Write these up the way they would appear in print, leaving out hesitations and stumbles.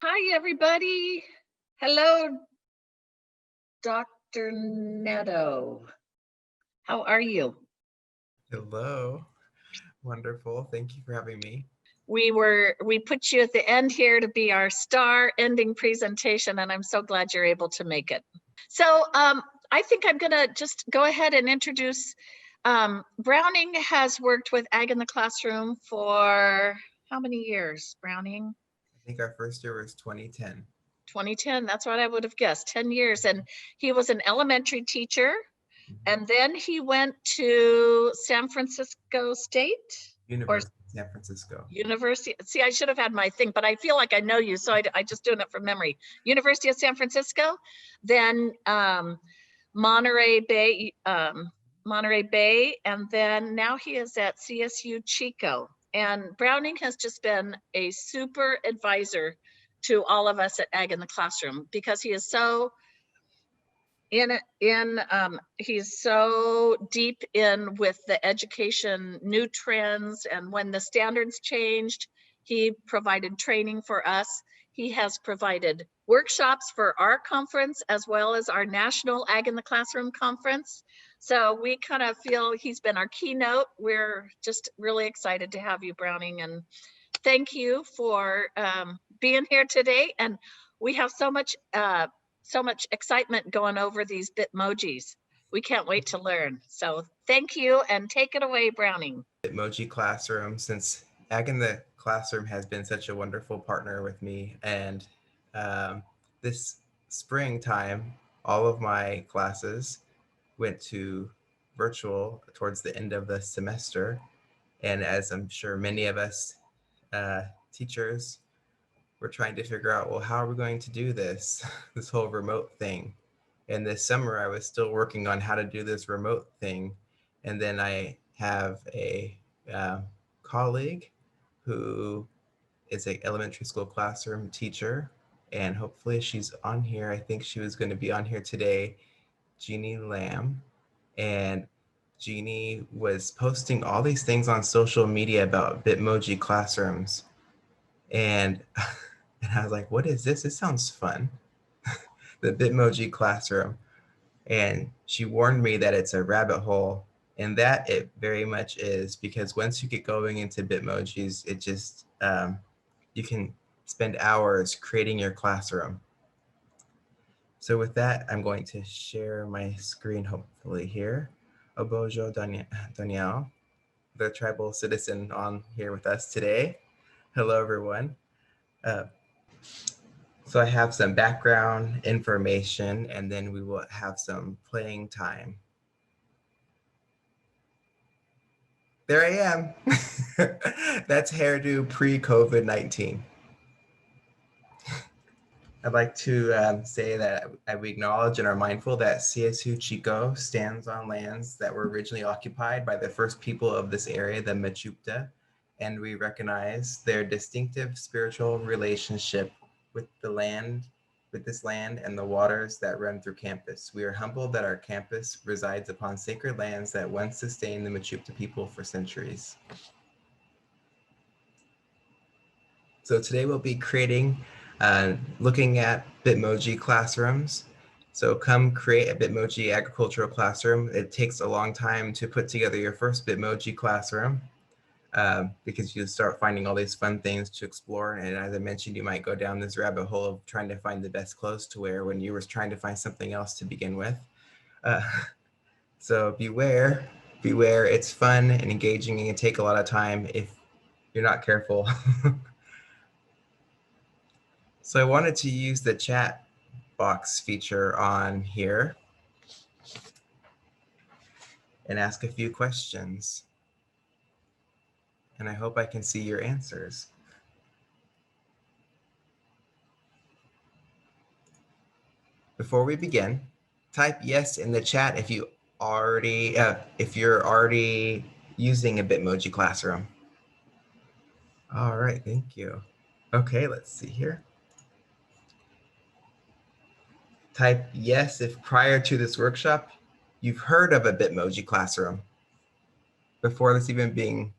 Hi, everybody. Hello, Dr. Netto. How are you? Hello. Wonderful. Thank you for having me. We put you at the end here to be our star ending presentation, and I'm so glad you're able to make it. So I think I'm gonna just go ahead and introduce, Browning has worked with Ag in the Classroom for how many years, Browning? I think our first year was 2010. 2010, that's what I would have guessed, 10 years. And he was an elementary teacher. And then he went to San Francisco State or University of San Francisco. University. See, I should have had my thing, but I feel like I know you, so I just doing it from memory. University of San Francisco, then Monterey Bay, and then now he is at CSU Chico. And Browning has just been a super advisor to all of us at Ag in the Classroom because he is so he's so deep in with the education new trends, and when the standards changed, he provided training for us. He has provided workshops for our conference as well as our national Ag in the Classroom conference. So we kind of feel he's been our keynote. We're just really excited to have you, Browning, and thank you for being here today. And we have so much excitement going over these Bitmojis. We can't wait to learn. So thank you, and take it away, Browning. Bitmoji Classroom, since Ag in the Classroom has been such a wonderful partner with me. And this springtime, all of my classes went to virtual towards the end of the semester. And as I'm sure many of us teachers, we're trying to figure out, well, how are we going to do this, this whole remote thing? And this summer, I was still working on how to do this remote thing. And then I have a colleague who is an elementary school classroom teacher, and hopefully she's on here. I think she was going to be on here today, Jeannie Lamb. And Jeannie was posting all these things on social media about Bitmoji classrooms. And, and I was like, what is this? It sounds fun. The Bitmoji classroom. And she warned me that it's a rabbit hole, and that it very much is, because once you get going into Bitmojis, it just, you can spend hours creating your classroom. So with that, I'm going to share my screen, hopefully here. Obojo Daniel, the tribal citizen on here with us today. Hello, everyone. So I have some background information, and then we will have some playing time. There I am. That's hairdo pre-COVID-19. I'd like to say that we acknowledge and are mindful that CSU Chico stands on lands that were originally occupied by the first people of this area, the Mechoopda, and we recognize their distinctive spiritual relationship with the land, with this land and the waters that run through campus. We are humbled that our campus resides upon sacred lands that once sustained the Mechoopda people for centuries. So today we'll be creating, looking at Bitmoji classrooms. So come create a Bitmoji agricultural classroom. It takes a long time to put together your first Bitmoji classroom because you start finding all these fun things to explore. And as I mentioned, you might go down this rabbit hole of trying to find the best clothes to wear when you were trying to find something else to begin with. So beware, it's fun and engaging and can take a lot of time if you're not careful. So I wanted to use the chat box feature on here and ask a few questions. And I hope I can see your answers. Before we begin, type yes in the chat if you're already using a Bitmoji classroom. All right, thank you. Okay, let's see here. Type yes if prior to this workshop, you've heard of a Bitmoji classroom before this even being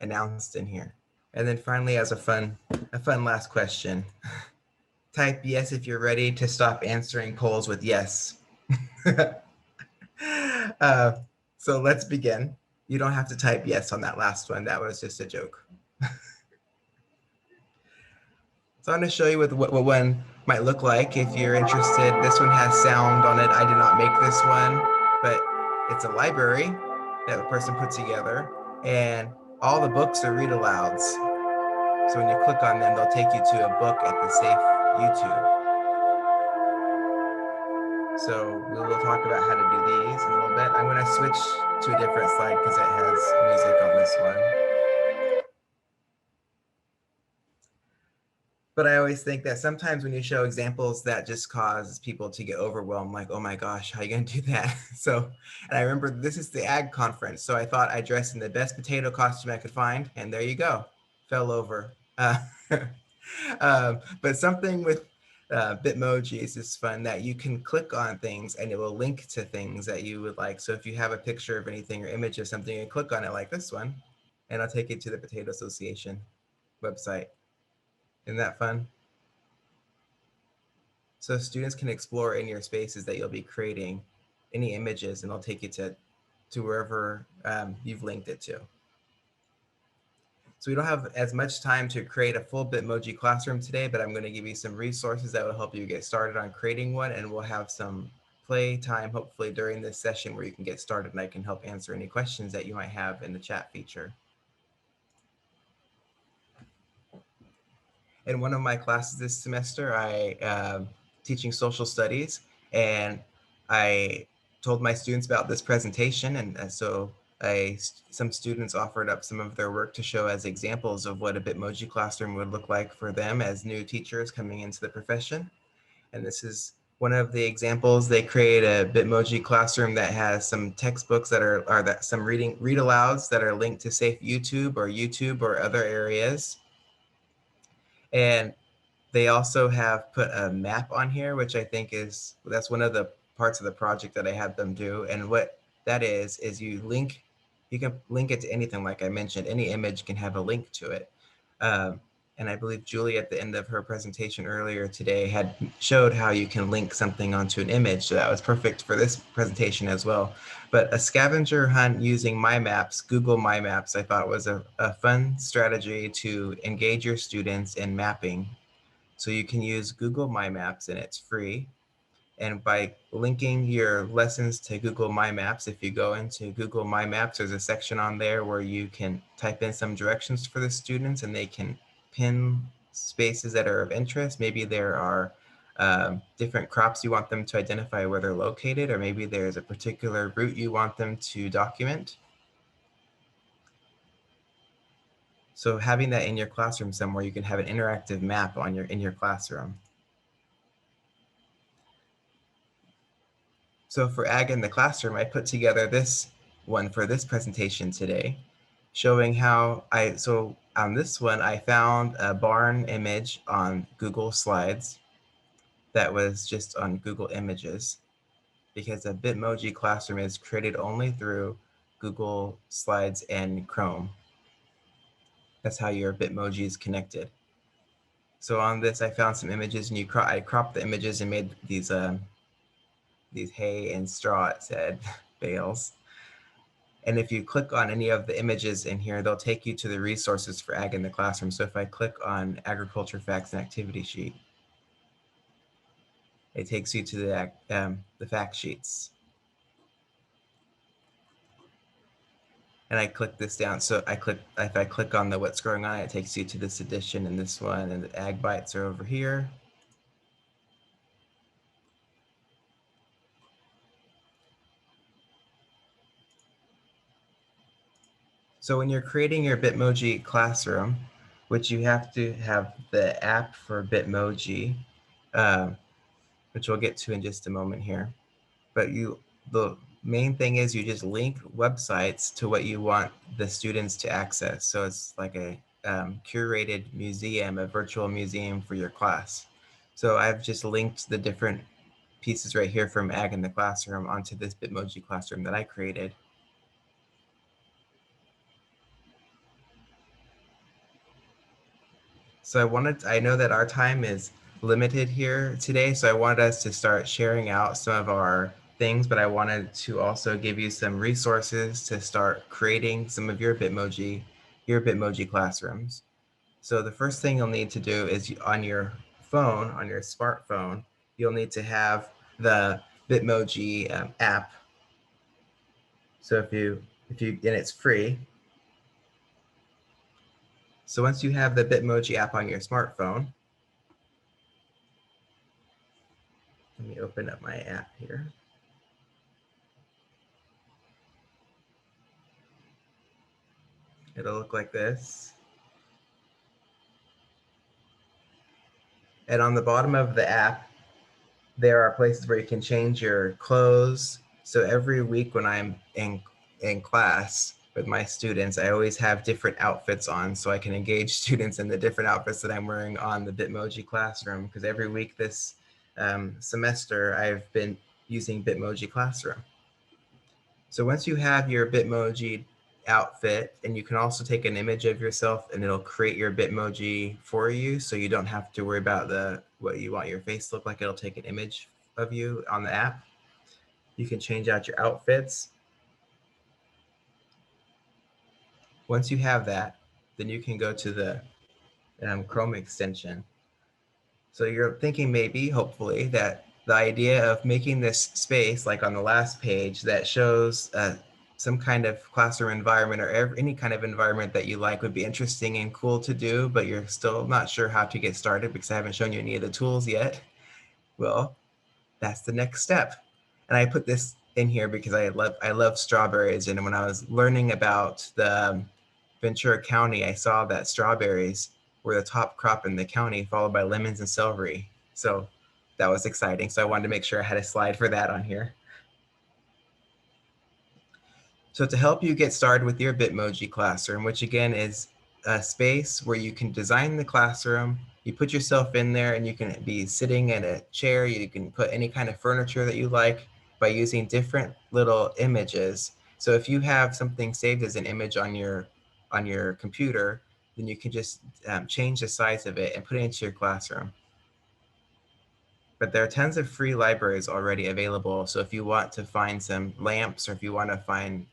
announced in here. And then finally, as a fun last question, type yes if you're ready to stop answering polls with yes. uh, so let's begin. You don't have to type yes on that last one. That was just a joke. So I'm going to show you what one might look like if you're interested. This one has sound on it. I did not make this one, but it's a library that a person put together, and all the books are read alouds. So when you click on them, they'll take you to a book at the safe YouTube. So we will talk about how to do these in a little bit. I'm going to switch to a different slide because it has music on this one. But I always think that sometimes when you show examples, that just causes people to get overwhelmed, like, oh my gosh, how are you going to do that? So, and I remember this is the ag conference. So I thought I'd dress in the best potato costume I could find. And there you go, fell over. But something with Bitmojis is fun that you can click on things and it will link to things that you would like. So if you have a picture of anything or image of something, you click on it like this one, and I'll take you to the Potato Association website. Isn't that fun? So students can explore in your spaces that you'll be creating any images, and it'll take you to wherever you've linked it to. So we don't have as much time to create a full Bitmoji classroom today, but I'm going to give you some resources that will help you get started on creating one, and we'll have some play time hopefully during this session where you can get started and I can help answer any questions that you might have in the chat feature. In one of my classes this semester, I teaching social studies, and I told my students about this presentation, and so some students offered up some of their work to show as examples of what a Bitmoji classroom would look like for them as new teachers coming into the profession. And this is one of the examples. They create a Bitmoji classroom that has some textbooks that are that some read alouds that are linked to safe YouTube or other areas. And they also have put a map on here, which I think that's one of the parts of the project that I had them do. And what that is you can link it to anything. Like I mentioned, any image can have a link to it. And I believe Julie at the end of her presentation earlier today had showed how you can link something onto an image. So that was perfect for this presentation as well. But a scavenger hunt using My Maps, Google My Maps, I thought was a fun strategy to engage your students in mapping. So you can use Google My Maps and it's free. And by linking your lessons to Google My Maps, if you go into Google My Maps, there's a section on there where you can type in some directions for the students and they can pin spaces that are of interest. Maybe there are different crops you want them to identify where they're located, or maybe there's a particular route you want them to document. So having that in your classroom somewhere, you can have an interactive map in your classroom. So for ag in the classroom, I put together this one for this presentation today, showing how so on this one, I found a barn image on Google Slides that was just on Google Images, because a Bitmoji classroom is created only through Google Slides and Chrome. That's how your Bitmoji is connected. So on this, I found some images, and I cropped the images and made these hay and straw, it said, bales. And if you click on any of the images in here, they'll take you to the resources for ag in the classroom. So if I click on agriculture facts and activity sheet, it takes you to the fact sheets. And I click this down. So if I click on the what's going on, it takes you to this edition and this one, and the ag bites are over here. So when you're creating your Bitmoji classroom, which you have to have the app for Bitmoji, which we'll get to in just a moment here. But the main thing is you just link websites to what you want the students to access. So it's like a curated museum, a virtual museum for your class. So I've just linked the different pieces right here from Ag in the Classroom onto this Bitmoji classroom that I created. So I know that our time is limited here today, so I wanted us to start sharing out some of our things, but I wanted to also give you some resources to start creating some of your Bitmoji classrooms. So the first thing you'll need to do is on your phone, on your smartphone, you'll need to have the Bitmoji app. So and it's free. So once you have the Bitmoji app on your smartphone, let me open up my app here. It'll look like this. And on the bottom of the app, there are places where you can change your clothes. So every week when I'm in class with my students, I always have different outfits on so I can engage students in the different outfits that I'm wearing on the Bitmoji classroom. Because every week this semester, I've been using Bitmoji Classroom. So once you have your Bitmoji outfit, and you can also take an image of yourself and it'll create your Bitmoji for you. So you don't have to worry about what you want your face to look like. It'll take an image of you on the app. You can change out your outfits. Once you have that, then you can go to the Chrome extension. So you're thinking maybe, hopefully, that the idea of making this space, like on the last page, that shows some kind of classroom environment or any kind of environment that you like would be interesting and cool to do, but you're still not sure how to get started because I haven't shown you any of the tools yet. Well, that's the next step. And I put this in here because I love strawberries. And when I was learning about the Ventura County, I saw that strawberries were the top crop in the county, followed by lemons and celery. So that was exciting. So I wanted to make sure I had a slide for that on here. So to help you get started with your Bitmoji classroom, which again is a space where you can design the classroom, you put yourself in there and you can be sitting in a chair, you can put any kind of furniture that you like by using different little images. So if you have something saved as an image on your computer, then you can just change the size of it and put it into your classroom. But there are tons of free libraries already available. So if you want to find some lamps, or if you want to find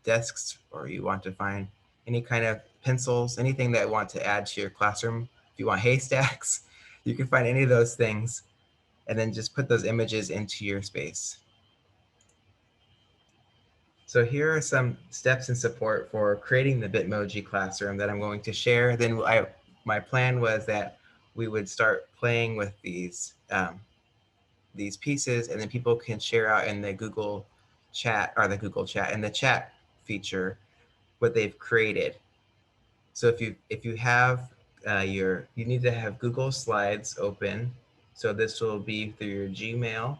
desks, or you want to find any kind of pencils, anything that you want to add to your classroom, if you want haystacks, you can find any of those things and then just put those images into your space. So here are some steps and support for creating the Bitmoji classroom that I'm going to share. Then my plan was that we would start playing with these pieces, and then people can share out in the Google chat in the chat feature what they've created. So if you have you need to have Google Slides open. So this will be through your Gmail.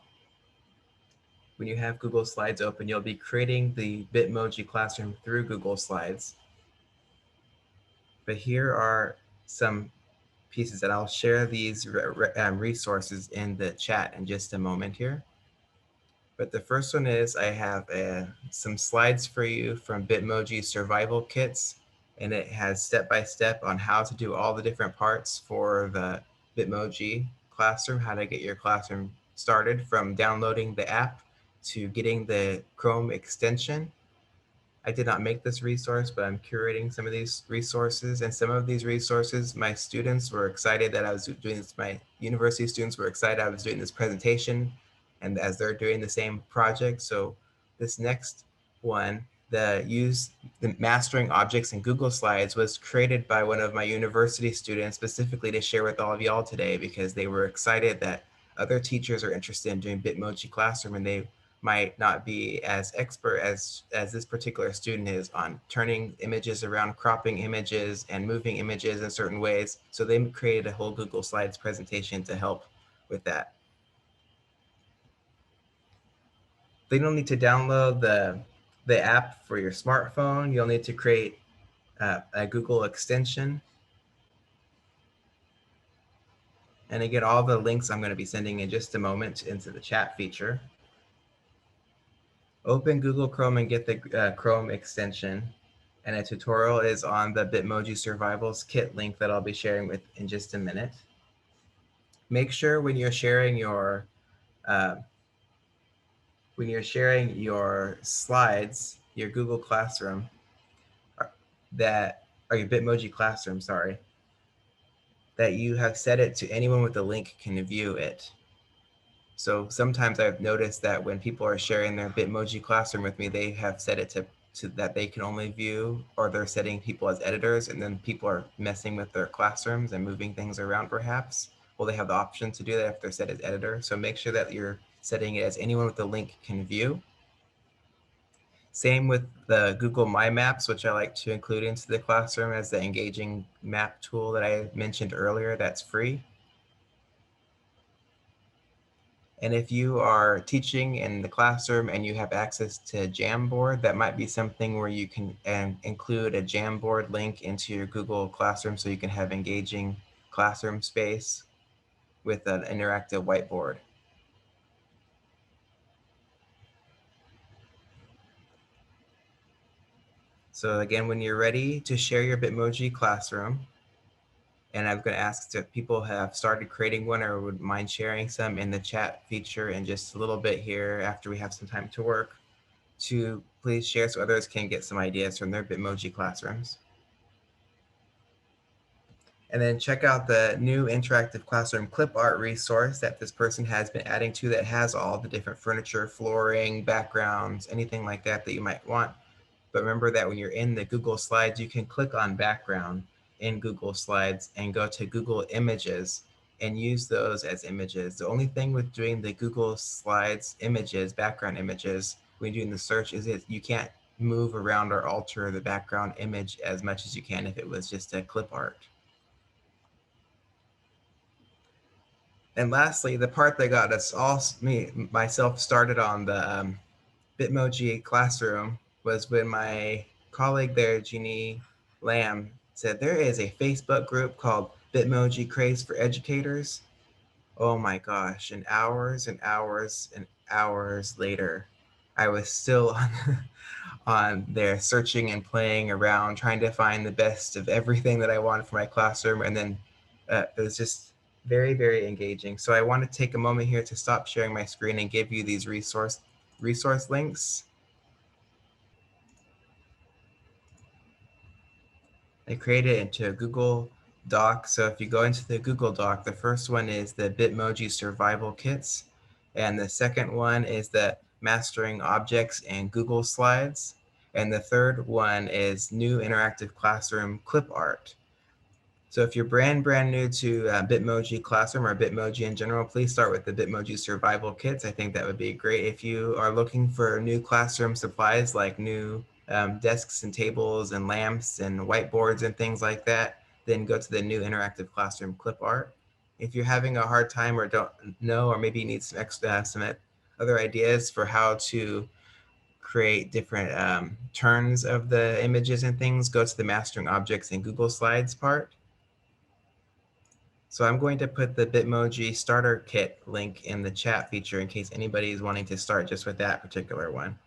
When you have Google Slides open, you'll be creating the Bitmoji classroom through Google Slides. But here are some pieces that I'll share these resources in the chat in just a moment here. But the first one is I have some slides for you from Bitmoji survival kits, and it has step-by-step on how to do all the different parts for the Bitmoji classroom, how to get your classroom started from downloading the app to getting the Chrome extension. I did not make this resource, but I'm curating some of these resources. And some of these resources, my students were excited that I was doing this. My university students were excited I was doing this presentation, and as they're doing the same project. So this next one, the mastering objects in Google Slides, was created by one of my university students specifically to share with all of y'all today, because they were excited that other teachers are interested in doing Bitmoji Classroom, and they might not be as expert as this particular student is on turning images around, cropping images, and moving images in certain ways. So they created a whole Google Slides presentation to help with that. Then you'll need to download the app for your smartphone. You'll need to create a Google extension. And again, all the links I'm going to be sending in just a moment into the chat feature. Open Google Chrome and get the Chrome extension. And a tutorial is on the Bitmoji Survivals Kit link that I'll be sharing with in just a minute. make sure uh, when you're sharing your slides, your Google Classroom, uh, that or your Bitmoji Classroom, sorry, that you have set it to anyone with the link can view it. So sometimes I've noticed that when people are sharing their Bitmoji Classroom with me, they have set it to that they can only view, or they're setting people as editors, and then people are messing with their classrooms and moving things around perhaps. Well, they have the option to do that if they're set as editor. So make sure that you're setting it as anyone with the link can view. Same with the Google My Maps, which I like to include into the classroom as the engaging map tool that I mentioned earlier that's free. And if you are teaching in the classroom and you have access to Jamboard, that might be something where you can include a Jamboard link into your Google Classroom so you can have engaging classroom space with an interactive whiteboard. So again, when you're ready to share your Bitmoji classroom, and I'm going to ask if people have started creating one or would mind sharing some in the chat feature in just a little bit here after we have some time to work, to please share so others can get some ideas from their Bitmoji classrooms. And then check out the new interactive classroom clip art resource that this person has been adding to that has all the different furniture, flooring, backgrounds, anything like that that you might want. But remember that when you're in the Google Slides, you can click on background in Google Slides and go to Google Images and use those as images. The only thing with doing the Google Slides images, background images, when you're doing the search is that you can't move around or alter the background image as much as you can if it was just a clip art. And lastly, the part that got us all, myself started on the Bitmoji classroom was when my colleague there, Jeannie Lamb, said there is a Facebook group called Bitmoji Craze for Educators. Oh my gosh, and hours and hours and hours later, I was still on there searching and playing around, trying to find the best of everything that I wanted for my classroom. And then it was just very, very engaging. So I want to take a moment here to stop sharing my screen and give you these resource links. I created it into a Google Doc. So if you go into the Google Doc, the first one is the Bitmoji survival kits. And the second one is the mastering objects and Google Slides. And the third one is new interactive classroom clip art. So if you're brand new to Bitmoji Classroom or Bitmoji in general, please start with the Bitmoji Survival Kits. I think that would be great. If you are looking for new classroom supplies like new desks and tables and lamps and whiteboards and things like that, then go to the new interactive classroom clip art. If you're having a hard time or don't know, or maybe you need some extra some other ideas for how to create different turns of the images and things, go to the mastering objects and Google Slides part. So I'm going to put the Bitmoji starter kit link in the chat feature in case anybody is wanting to start just with that particular one.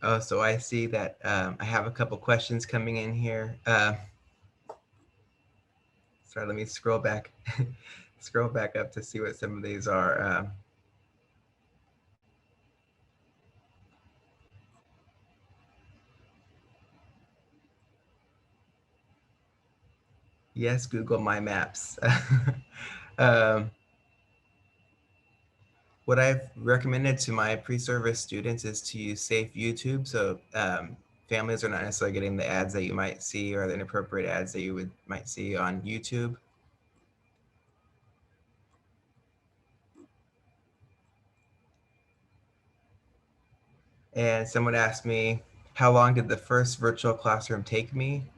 Oh, so I see that I have a couple questions coming in here. Sorry, let me scroll back, scroll back up to see what some of these are. Yes, Google My Maps. um, what I've recommended to my pre-service students is to use safe YouTube. So families are not necessarily getting the ads that you might see or the inappropriate ads that you might see on YouTube. And someone asked me, how long did the first virtual classroom take me?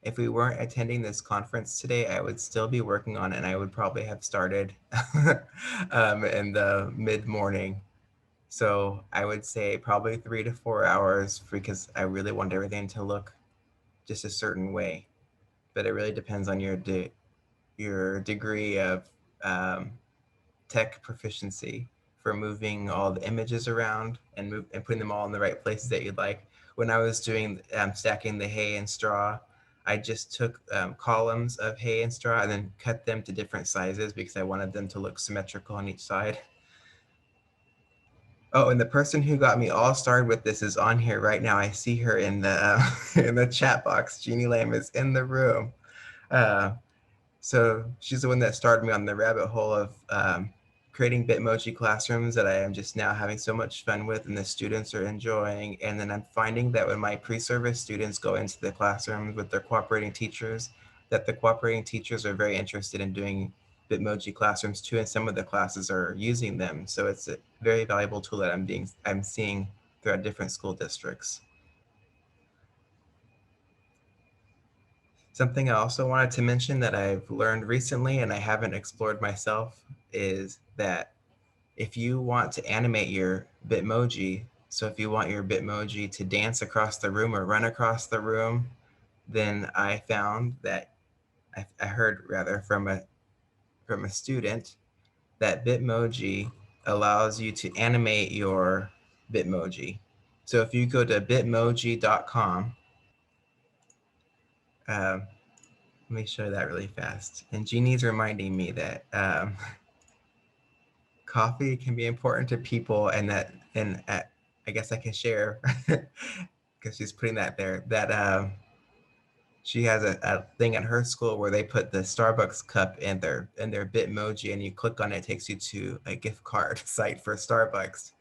If we weren't attending this conference today, I would still be working on it, and I would probably have started in the mid-morning. So I would say probably 3 to 4 hours because I really want everything to look just a certain way, but it really depends on your degree of um, tech proficiency for moving all the images around and putting them all in the right places that you'd like. When I was doing stacking the hay and straw, I just took columns of hay and straw and then cut them to different sizes because I wanted them to look symmetrical on each side. Oh, and the person who got me all started with this is on here right now. I see her in the in the chat box. Jeannie Lamb is in the room. Uh, so she's the one that started me on the rabbit hole of creating Bitmoji classrooms that I am just now having so much fun with and the students are enjoying. And then I'm finding that when my pre-service students go into the classrooms with their cooperating teachers, that the cooperating teachers are very interested in doing Bitmoji classrooms too, and some of the classes are using them. So it's a very valuable tool that I'm seeing throughout different school districts. Something I also wanted to mention that I've learned recently and I haven't explored myself is that if you want to animate your Bitmoji, so if you want your Bitmoji to dance across the room or run across the room, then I found that I heard rather from a student that Bitmoji allows you to animate your Bitmoji. So if you go to bitmoji.com, let me show that really fast. And Jeannie's reminding me that coffee can be important to people, and that, and I guess I can share because she's putting that there. That she has a thing at her school where they put the Starbucks cup in their Bitmoji, and you click on it, it takes you to a gift card site for Starbucks.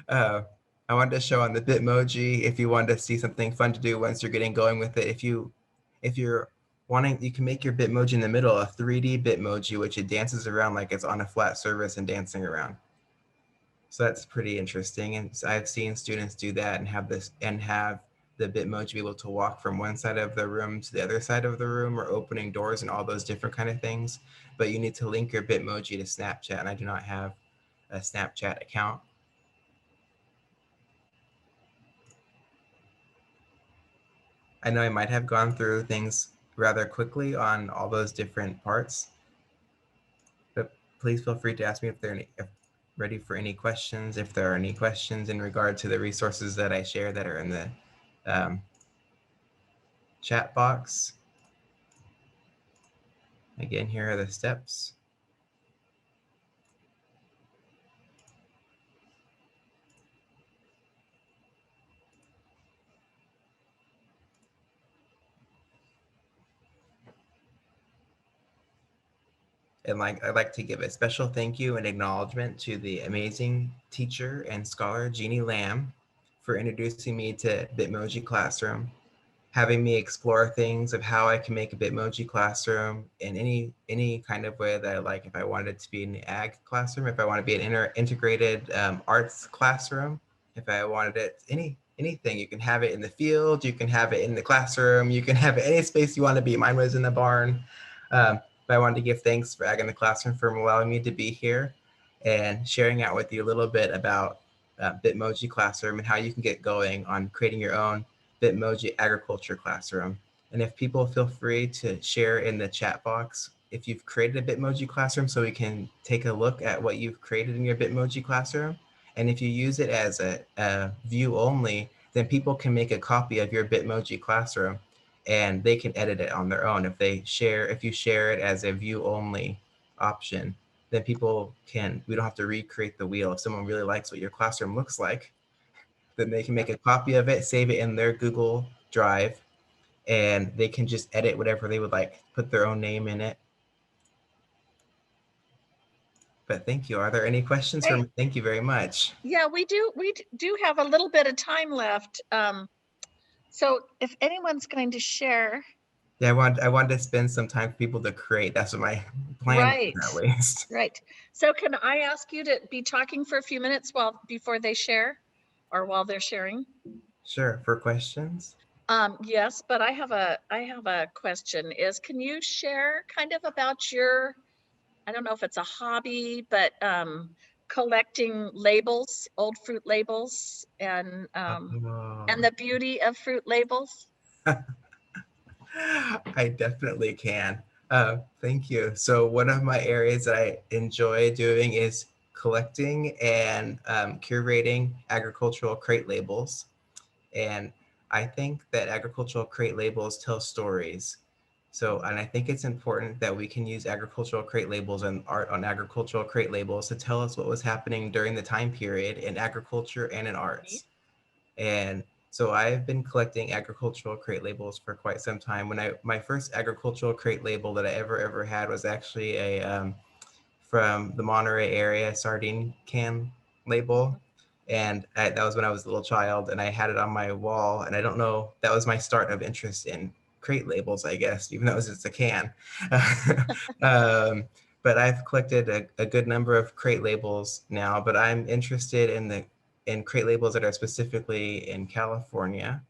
Uh, I wanted to show on the Bitmoji if you wanted to see something fun to do once you're getting going with it. If you're wanting, you can make your Bitmoji in the middle a 3D Bitmoji, which it dances around like it's on a flat surface and dancing around. So that's pretty interesting. And I've seen students do that and have the Bitmoji be able to walk from one side of the room to the other side of the room or opening doors and all those different kind of things. But you need to link your Bitmoji to Snapchat, and I do not have a Snapchat account. I know I might have gone through things rather quickly on all those different parts, but please feel free to ask me if ready for any questions, if there are any questions in regard to the resources that I share that are in the um, chat box. Again, here are the steps. And I'd like to give a special thank you and acknowledgement to the amazing teacher and scholar Jeannie Lamb for introducing me to Bitmoji Classroom, having me explore things of how I can make a Bitmoji classroom in any kind of way that I like. If I wanted it to be an ag classroom, if I want to be an integrated arts classroom, if I wanted it anything, you can have it in the field, you can have it in the classroom, you can have it any space you want to be. Mine was in the barn. But I wanted to give thanks for Ag in the Classroom for allowing me to be here and sharing out with you a little bit about Bitmoji Classroom and how you can get going on creating your own Bitmoji agriculture classroom. And if people feel free to share in the chat box if you've created a Bitmoji classroom so we can take a look at what you've created in your Bitmoji classroom. And if you use it as a view only, then people can make a copy of your Bitmoji classroom and they can edit it on their own. If you share it as a view only option, then we don't have to recreate the wheel. If someone really likes what your classroom looks like, then they can make a copy of it, save it in their Google Drive, and they can just edit whatever they would like, put their own name in it. But thank you. Are there any questions for me? Thank you very much. Yeah, we do have a little bit of time left. So if anyone's going to share. Yeah, I want to spend some time for people to create. That's what my plan Right, is, at least. right. So can I ask you to be talking for a few minutes before they share or while they're sharing? Sure, for questions. Yes, but I have a question can you share kind of about your, I don't know if it's a hobby, but collecting labels, old fruit labels, and Oh, the beauty of fruit labels? I definitely can. Thank you. So one of my areas that I enjoy doing is collecting and curating agricultural crate labels. And I think that agricultural crate labels tell stories. So, and I think it's important that we can use agricultural crate labels and art on agricultural crate labels to tell us what was happening during the time period in agriculture and in Right? arts. And so I've been collecting agricultural crate labels for quite some time. When my first agricultural crate label that I ever had was actually a from the Monterey area sardine can label. And that was when I was a little child, and I had it on my wall. And I don't know, that was my start of interest in crate labels, I guess, even though it was just a can. um, but I've collected a good number of crate labels now. But I'm interested in the in crate labels that are specifically in California,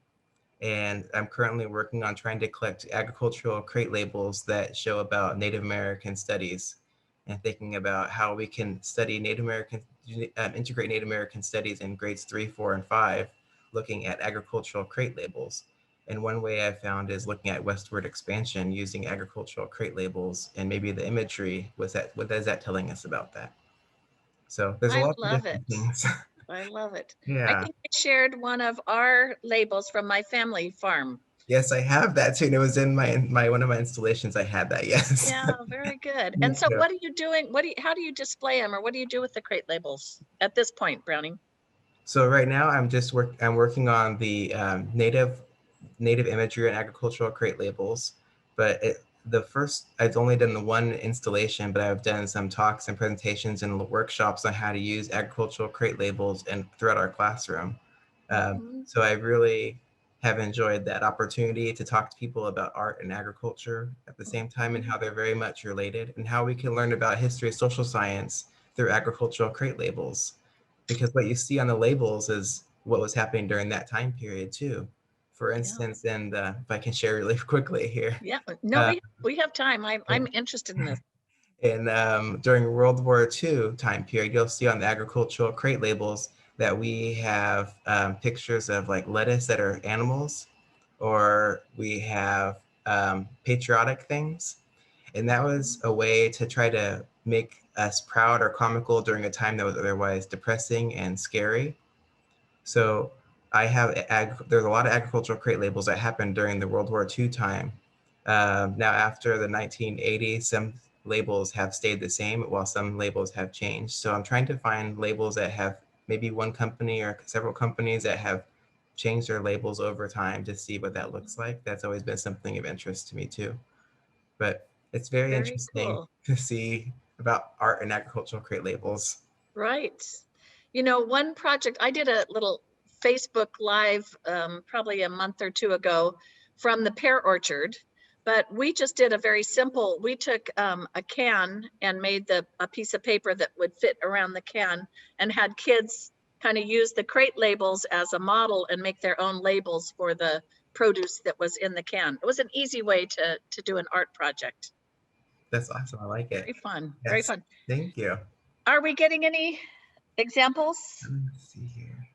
and I'm currently working on trying to collect agricultural crate labels that show about Native American studies and thinking about how we can study Native American, integrate Native American studies in grades 3, 4, and 5, looking at agricultural crate labels. And one way I found is looking at westward expansion using agricultural crate labels and maybe the imagery. What is that telling us about that? So there's a I lot of love different it. things. I love it. I Yeah. think I shared one of our labels from my family farm. Yes, I have that too. And it was in my one of my installations. I had that. Yes. Yeah, very good. Me And so too. what are you doing? How do you display them or what do you do with the crate labels at this point, Browning? So right now I'm working on the native imagery and agricultural crate labels. But the first I've only done the one installation, but I've done some talks and presentations and workshops on how to use agricultural crate labels and throughout our classroom. Mhm. So I really have enjoyed that opportunity to talk to people about art and agriculture at the same time and Mhm. how they're very much related and how we can learn about history, social science through agricultural crate labels. Because what you see on the labels is what was happening during that time period too. For Yeah. instance, and if I can share really quickly here, Yeah. No, uh, we have time. I'm interested in this. in during World War II time period, you'll see on the agricultural crate labels that we have pictures of like lettuce that are animals, or we have patriotic things. And that was Mhm. a way to try to make us proud or comical during a time that was otherwise depressing and scary. So there's a lot of agricultural crate labels that happened during the World War II time. Now, after the 1980s, some labels have stayed the same while some labels have changed. So I'm trying to find labels that have maybe one company or several companies that have changed their labels over time to see what that looks like. That's always been something of interest to me too. But it's very Very interesting cool. to see about art and agricultural crate labels. Right. You know, one project, I did a little Facebook Live probably a month or two ago from the pear orchard, but we just did a very simple, we took a can and made a piece of paper that would fit around the can and had kids kind of use the crate labels as a model and make their own labels for the produce that was in the can. It was an easy way to do an art project. That's awesome. I like it. Very fun, very Yes. fun. Thank you. Are we getting any examples? Let me see here.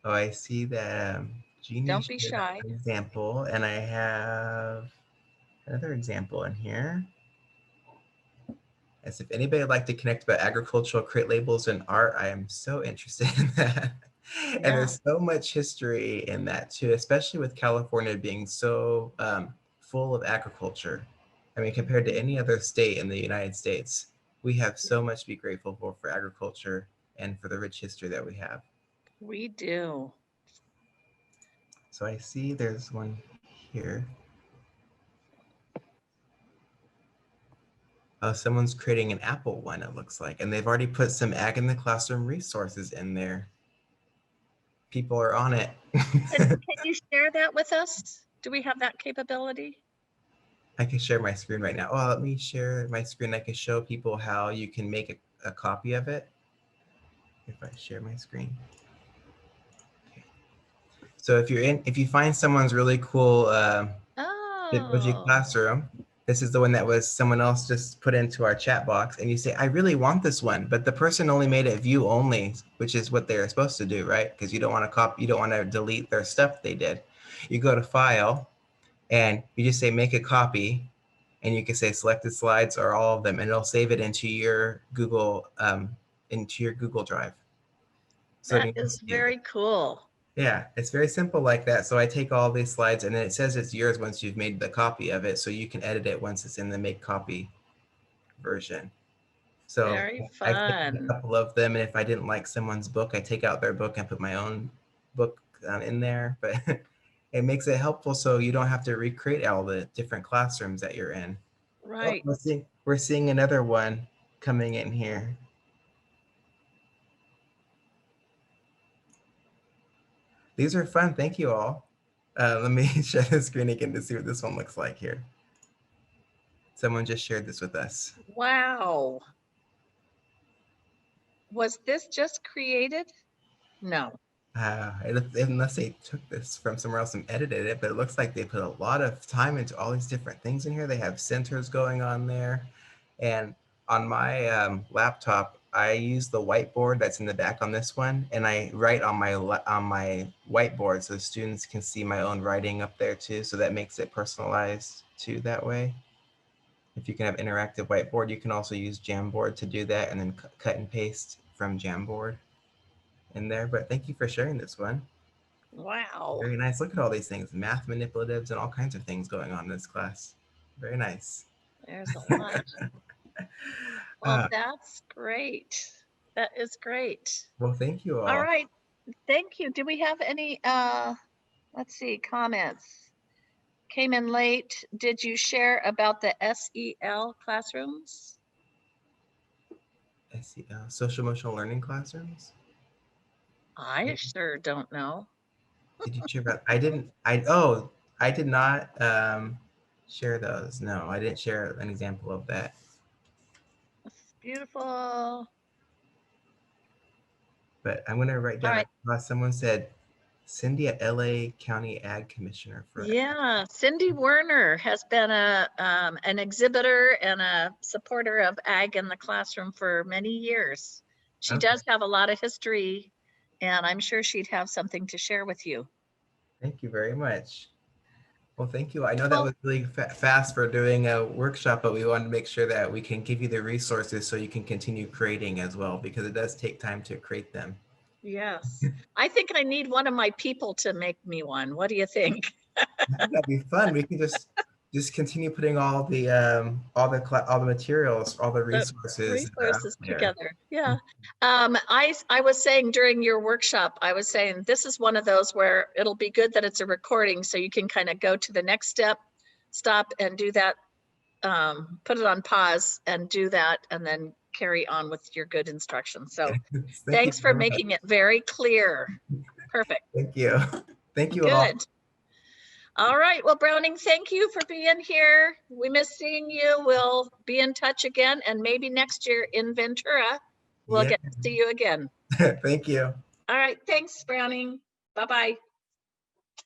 Oh, I see that Jeannie Don't be shared shy. an example, and I have another example in here. As if anybody would like to connect about agricultural crate labels and art, I am so interested in that. And Yeah. there's so much history in that too, especially with California being so full of agriculture. I mean, compared to Mhm. any other state in the United States, we have so much to be grateful for agriculture and for the rich history that we have. We do. So I see there's one here. Oh, someone's creating an Apple one, it looks like, and they've already put some Ag in the Classroom resources in there. People are on it. Can you share that with us? Do we have that capability? I can share my screen right now. Oh, let me share my screen. I can show people how you can make a copy of it if I share my screen. Okay. So if you find someone's really cool Bitmoji Oh, classroom, this is the one that was someone else just put into our chat box, and you say, I really want this one, but the person only made it view only, which is what they're supposed to do, right? Because you don't want to delete their stuff they did. You go to File, and you just say make a copy, and you can say selected slides or all of them, and it'll save it into your Google Drive. So That it can is very cool. yeah, it's very simple like that. So I take all these slides, and then it says it's yours once you've made the copy of it, so you can edit it once it's in the make copy version. So Very I've taken a fun. couple of them, and if I didn't like someone's book, I take out their book and put my own book in there. But it makes it helpful so you don't have to recreate all the different classrooms that you're in. Oh, Right. we're seeing another one coming in here. These are fun. Thank you all. Let me share the screen again to see what this one looks like here. Someone just shared this with us. Wow. Was this just created? No. Unless they took this from somewhere else and edited it, but it looks like they put a lot of time into all these different things in here. They have centers going on there. And on my laptop, I use the whiteboard that's in the back on this one, and I write on my whiteboard so students can see my own writing up there too. So that makes it personalized too that way. If you can have interactive whiteboard, you can also use Jamboard to do that, and then cut and paste from Jamboard in there. But thank you for sharing this one. Wow. Very nice. Look at all these things, math manipulatives and all kinds of things going on in this class. Very nice. There's a lot. Well, Uh, that's great. That is great. well, thank you All all. right. Thank you. Do we have any, let's see, comments? Came in late. Did you share about the SEL classrooms? SEL, social emotional learning classrooms. I sure don't know. Did you share about? I did not share those. No, I didn't share an example of that. Beautiful. All But I'm gonna write down. right. Someone said Cindy at LA County Ag Commissioner for. Yeah, Cindy Werner has been an exhibitor and a supporter of ag in the classroom for many years. She Okay, does have a lot of history, and I'm sure she'd have something to share with you. thank you very much. Well, thank you. I know that Well, was really fast for doing a workshop, but we wanted to make sure that we can give you the resources so you can continue creating as well, because it does take time to create them. yes. I think I need one of my people to make me one. What do you think? I think that'd be fun. We can just continue putting all the materials, all the The resources that are out resources there. together. Yeah. I was saying during your workshop, I was saying this is one of those where it'll be good that it's a recording so you can kind of go to the next step, stop and do that, put it on pause and do that, and then carry on with your good instructions. So Thank you thanks for very much. making it very clear. Perfect. Thank you. Thank you all. Good. All right. Well, Browning, thank you for being here. We miss seeing you. We'll be in touch again, and maybe next year in Ventura, we'll Yeah. get to see you again. Thank you. All right. Thanks, Browning. Bye-bye.